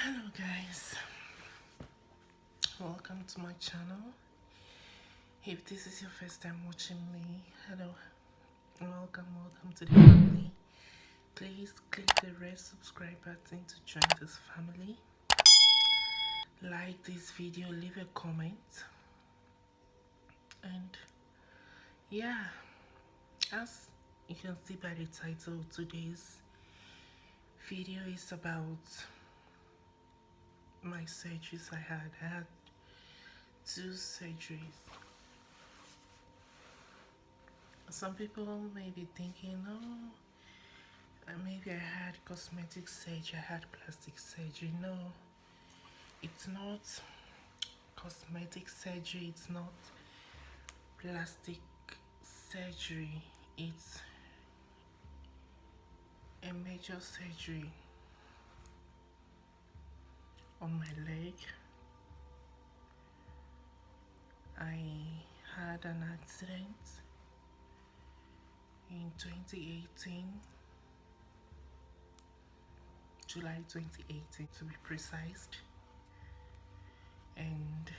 Hello guys, welcome to my channel. If this is your first time watching me, hello, welcome to the family. Please click the red subscribe button to join this family. Like this video, leave a comment, and yeah, as you can see by the title, today's video is about my surgeries I had. I had 2 surgeries. Some people may be thinking, oh, maybe I had cosmetic surgery, I had plastic surgery. No, it's not cosmetic surgery, it's not plastic surgery, it's a major surgery on my leg. I had an accident in 2018, July 2018 to be precise, and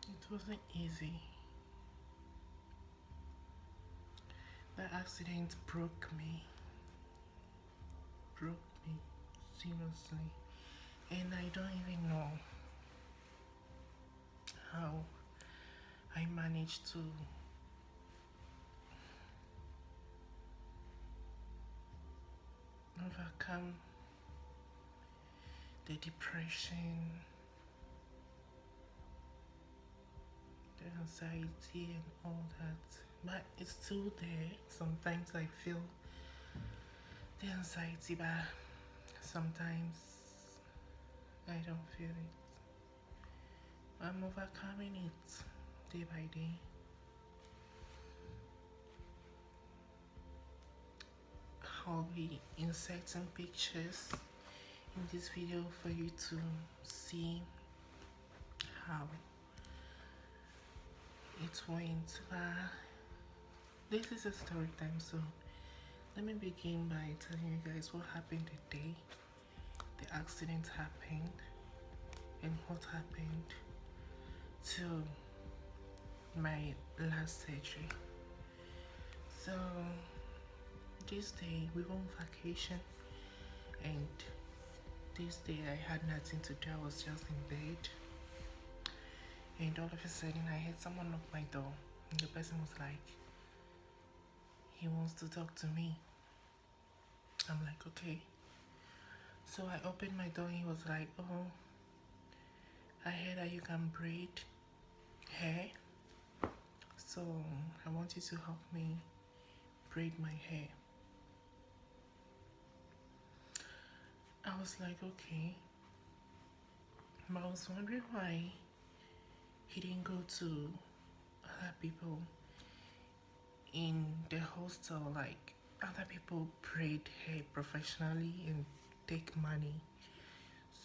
it wasn't easy. The accident broke me seriously, and I don't even know how I managed to overcome the depression, the anxiety and all that, but it's still there. Sometimes I feel the anxiety, but sometimes I don't feel it. I'm overcoming it day by day. I'll be inserting pictures in this video for you to see how it went. But this is a story time, so let me begin by telling you guys what happened the day the accident happened and what happened to my last surgery. So this day we were on vacation, and this day I had nothing to do. I was just in bed, and all of a sudden I heard someone knock my door, and the person was like, he wants to talk to me. I'm like, okay. So I opened my door and he was like, oh, I heard that you can braid hair, so I want you to help me braid my hair. I was like, okay. But I was wondering why he didn't go to other people in the hostel, like other people braid hair professionally and take money.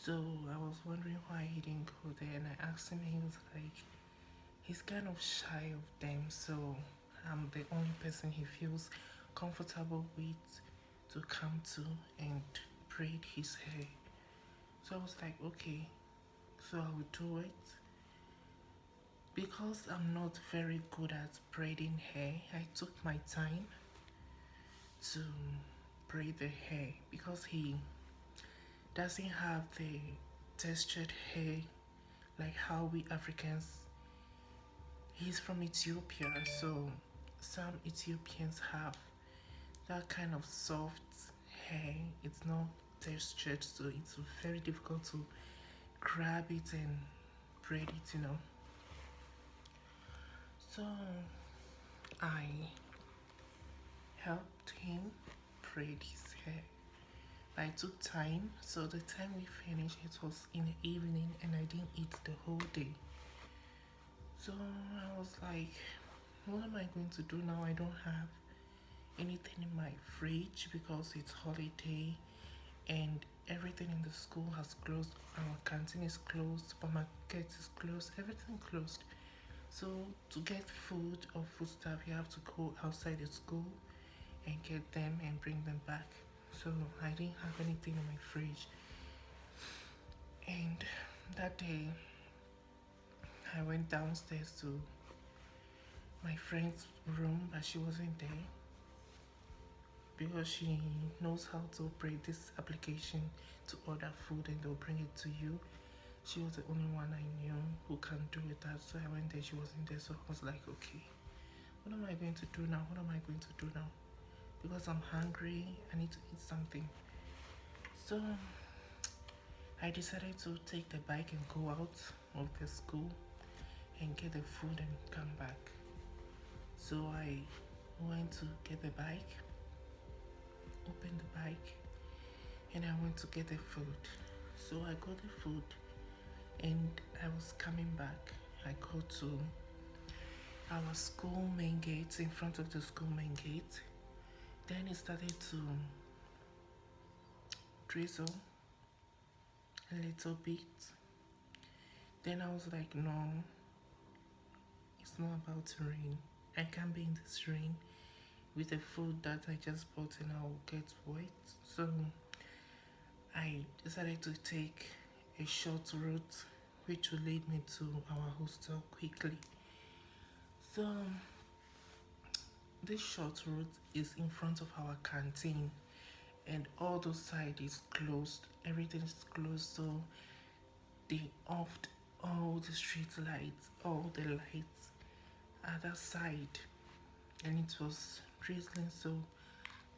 So I was wondering why he didn't go there, and I asked him, and he was like, he's kind of shy of them, so I'm the only person he feels comfortable with to come to and braid his hair. So I was like, okay, so I will do it. Because I'm not very good at braiding hair, I took my time to braid the hair because he doesn't have the textured hair like how we Africans. He's from Ethiopia, so some Ethiopians have that kind of soft hair. It's not textured, so it's very difficult to grab it and braid it. So I helped him braid his hair. I took time, so the time we finished, it was in the evening, and I didn't eat the whole day. So I was like, what am I going to do now? I don't have anything in my fridge because it's holiday and everything in the school has closed. Our canteen is closed, supermarket is closed, everything closed. So to get food or food stuff, you have to go outside the school and get them and bring them back. So I didn't have anything in my fridge. And that day, I went downstairs to my friend's room, but she wasn't there because she knows how to operate this application to order food and they'll bring it to you. She was the only one I knew who can do it that. So I went there, she wasn't there. So I was like, okay, what am I going to do now? What am I going to do now? Because I'm hungry, I need to eat something. So I decided to take the bike and go out of the school and get the food and come back. So I went to get the bike, opened the bike, and I went to get the food. So I got the food and I was coming back. I go to our school main gate, in front of the school main gate. Then it started to drizzle a little bit. Then I was like, no, it's not about to rain. I can't be in this rain with the food that I just bought and I'll get wet. So I decided to take a short route which will lead me to our hostel quickly. So this short route is in front of our canteen and all those side is closed. Everything is closed, so they offed all the street lights, all the lights other side, and it was drizzling, so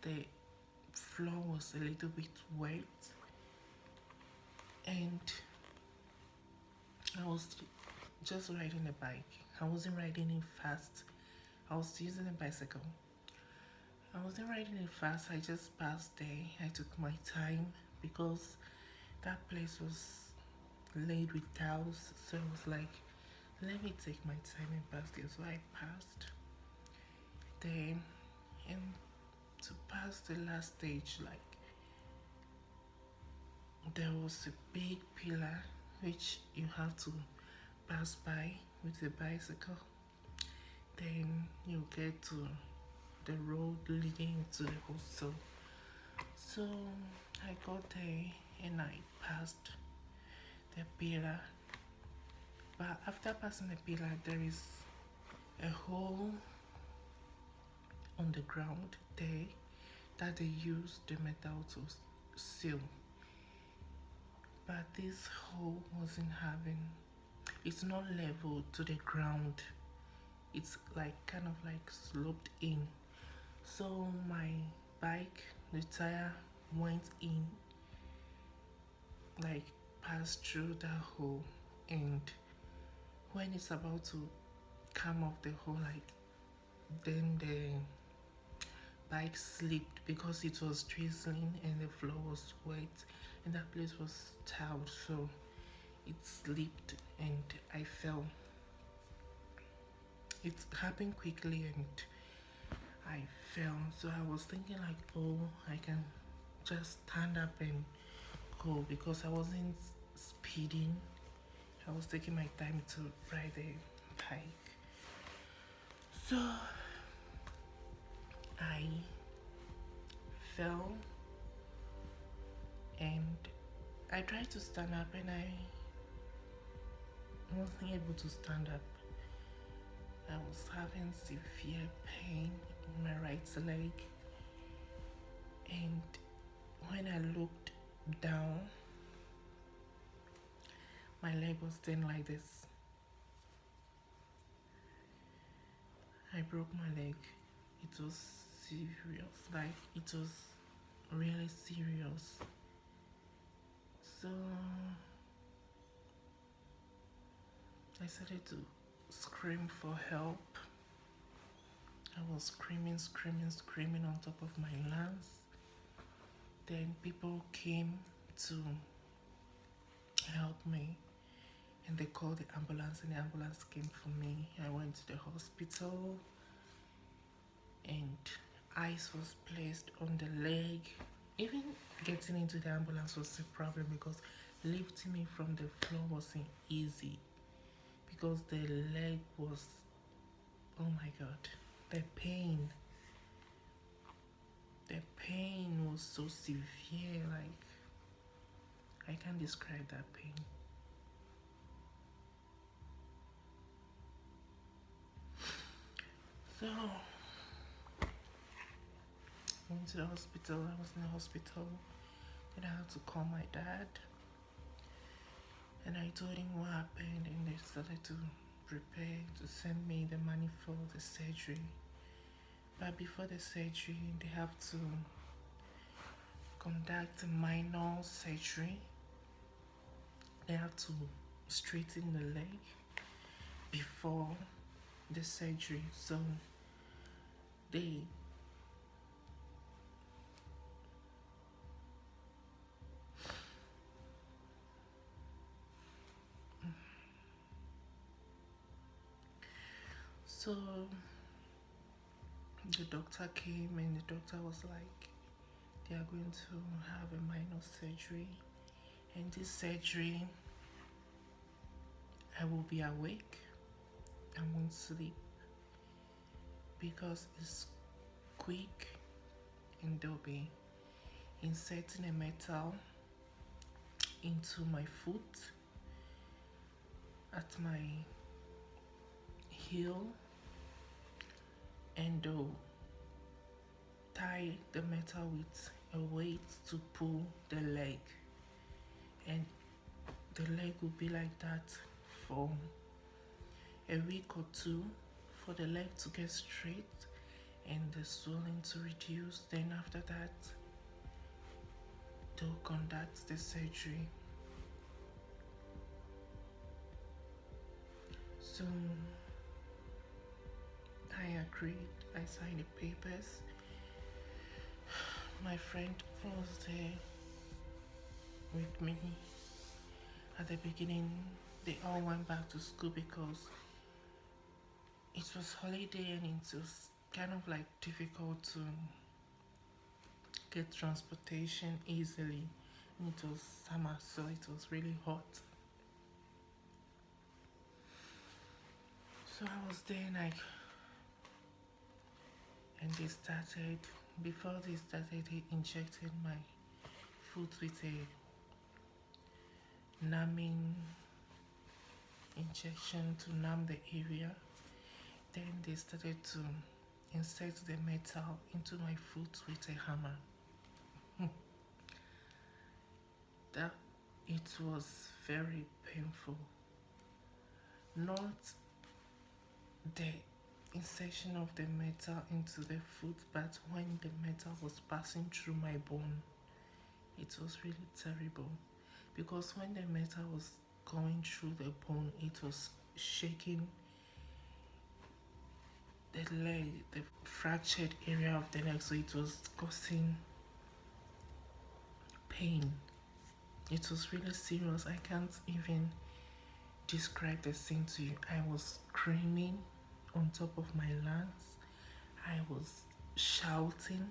the floor was a little bit wet. And I was just riding a bike. I wasn't riding it fast. I was using a bicycle. I wasn't riding it fast. I just passed there. I took my time because that place was laid with tiles. So I was like, let me take my time and pass there. So I passed. Then, and to pass the last stage, like there was a big pillar which you have to pass by with the bicycle. Then you get to the road leading to the hostel. So I got there and I passed the pillar. But after passing the pillar, there is a hole on the ground there that they use the metal to seal. But this hole wasn't having, it's not level to the ground. It's like kind of like sloped in. So my bike, the tire went in, like passed through that hole, and when it's about to come off the hole, like then the bike slipped because it was drizzling and the floor was wet and that place was tiled, so it slipped and I fell. It happened quickly and I fell. So I was thinking like, oh, I can just stand up and go because I wasn't speeding. I was taking my time to ride the bike. So I fell and I tried to stand up and I wasn't able to stand up. I was having severe pain in my right leg, and when I looked down, my leg was then like this. I broke my leg. It was serious, like it was really serious. So I started to scream for help. I was screaming on top of my lungs. Then people came to help me and they called the ambulance and the ambulance came for me. I went to the hospital and ice was placed on the leg. Even getting into the ambulance was a problem because lifting me from the floor wasn't easy because the leg was, oh my god, the pain was so severe. Like I can't describe that pain. So I went to the hospital. I was in the hospital. Then I had to call my dad. And I told him what happened, and they started to prepare to send me the money for the surgery. But before the surgery, they have to conduct a minor surgery. They have to straighten the leg before the surgery. So they so the doctor came and the doctor was like, they are going to have a minor surgery, and this surgery I will be awake. I won't sleep because it's quick, and they'll be inserting a metal into my foot at my heel, and they'll tie the metal with a weight to pull the leg, and the leg will be like that for a week or two for the leg to get straight and the swelling to reduce. Then after that, they'll conduct the surgery. So I agreed. I signed the papers. My friend was there with me. At the beginning, they all went back to school because it was holiday and it was kind of like difficult to get transportation easily. And it was summer, so it was really hot. So I was there and they started, before they started, they injected my foot with a numbing injection to numb the area. Then they started to insert the metal into my foot with a hammer. That it was very painful. Not the insertion of the metal into the foot, but when the metal was passing through my bone, it was really terrible. Because when the metal was going through the bone, it was shaking the leg, the fractured area of the leg, so it was causing pain. It was really serious. I can't even describe the scene to you. I was screaming on top of my lungs. I was shouting.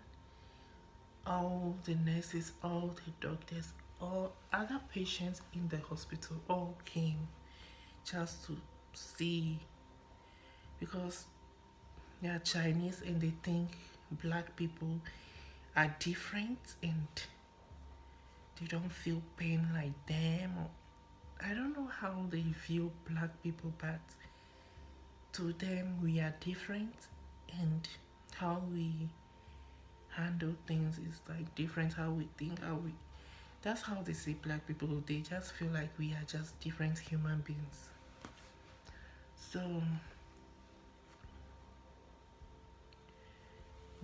All the nurses, all the doctors, all other patients in the hospital all came just to see, because they are Chinese and they think black people are different and they don't feel pain like them. I don't know how they view black people, but to them we are different, and how we handle things is like different. How we think, that's how they see black people. They just feel like we are just different human beings. So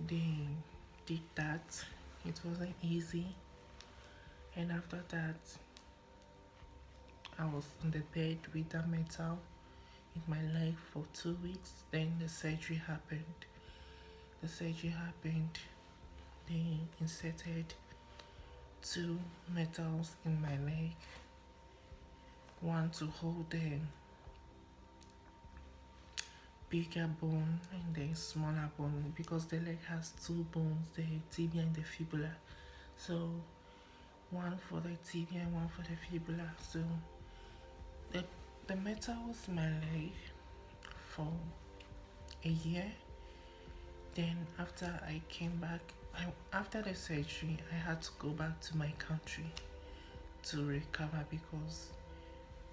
they did that. It wasn't easy, and after that I was on the bed with that metal in my leg for 2 weeks. Then the surgery happened. They inserted 2 metals in my leg, one to hold the bigger bone and the smaller bone, because the leg has 2 bones, the tibia and the fibula. So one for the tibia and one for the fibula. So the metal was in my leg for a year. Then after I came back, after the surgery, I had to go back to my country to recover because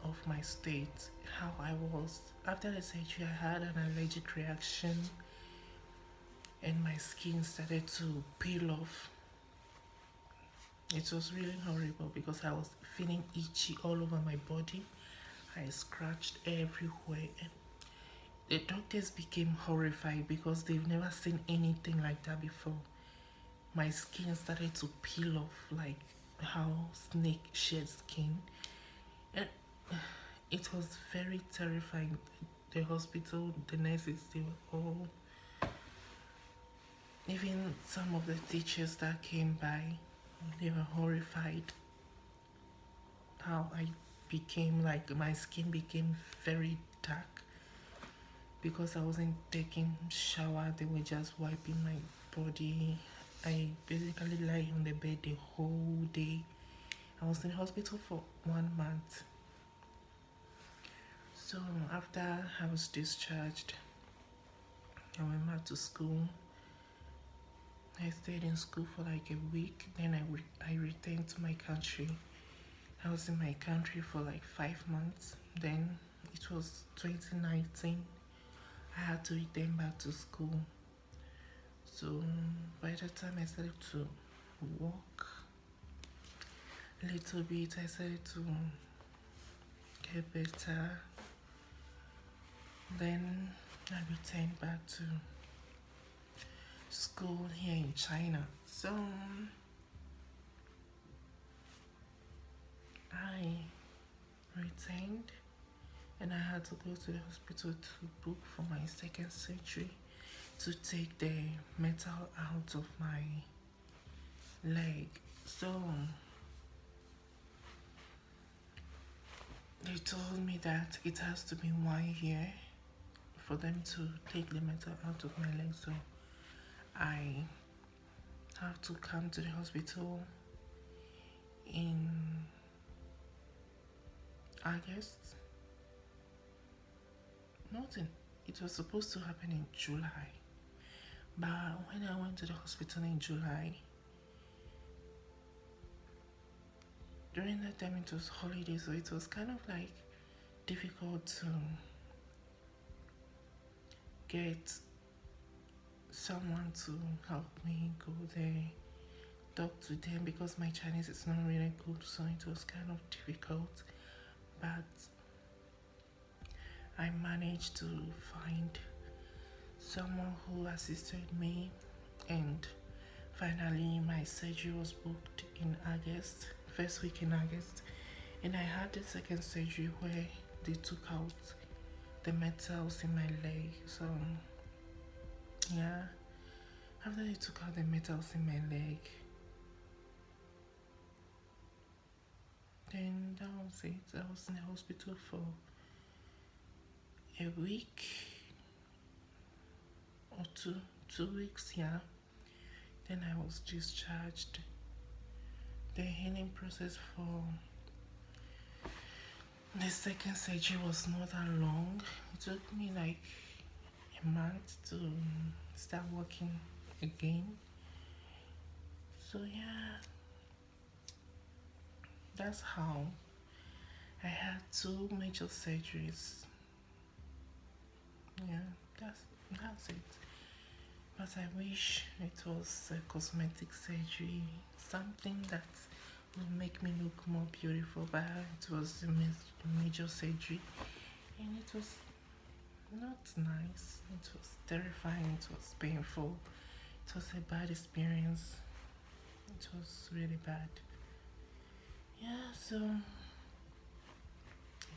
of my state, how I was. After the surgery, I had an allergic reaction and my skin started to peel off. It was really horrible because I was feeling itchy all over my body. I scratched everywhere, and the doctors became horrified because they've never seen anything like that before. My skin started to peel off like how snake shed skin, and it was very terrifying. The hospital, the nurses, they were all, even some of the teachers that came by, they were horrified how I became, like, my skin became very dark because I wasn't taking shower. They were just wiping my body. I basically lay on the bed the whole day. I was in the hospital for 1 month. So after I was discharged, I went back to school. I stayed in school for like a week. Then I returned to my country. I was in my country for like 5 months. Then it was 2019. I had to return back to school. So by the time I started to walk a little bit, I started to get better. Then I returned back to school here in China. So I returned and I had to go to the hospital to book for my second surgery to take the metal out of my leg. So they told me that it has to be 1 year for them to take the metal out of my leg. So I have to come to the hospital in August. It was supposed to happen in July. But when I went to the hospital in July, during that time it was holiday, so it was kind of like difficult to get someone to help me go there, talk to them, because my Chinese is not really good, so it was kind of difficult. But I managed to find someone who assisted me, and finally my surgery was booked in August, first week in August, and I had the second surgery where they took out the metals in my leg. So yeah, after they took out the metals in my leg, then that was it. I was in the hospital for a week or 2 weeks, yeah. Then I was discharged. The healing process for the second surgery was not that long. It took me like a month to start working again. So yeah, that's how I had 2 major surgeries. Yeah, that's it. But I wish it was a cosmetic surgery, something that will make me look more beautiful. But it was a major surgery, and it was not nice. It was terrifying. It was painful. It was a bad experience. It was really bad. Yeah, so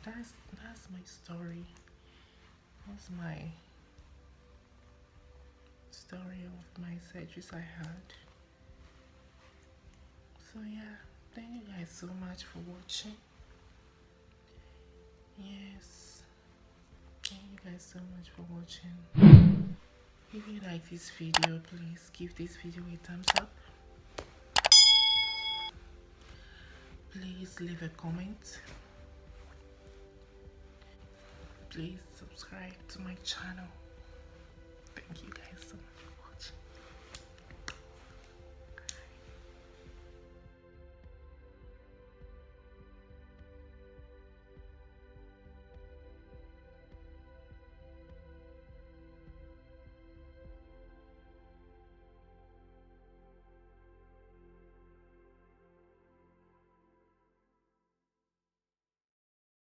that's my story. That's my story of my surgeries I had. So yeah, thank you guys so much for watching. Yes, thank you guys so much for watching. If you like this video, please give this video a thumbs up. Please leave a comment. Please subscribe to my channel.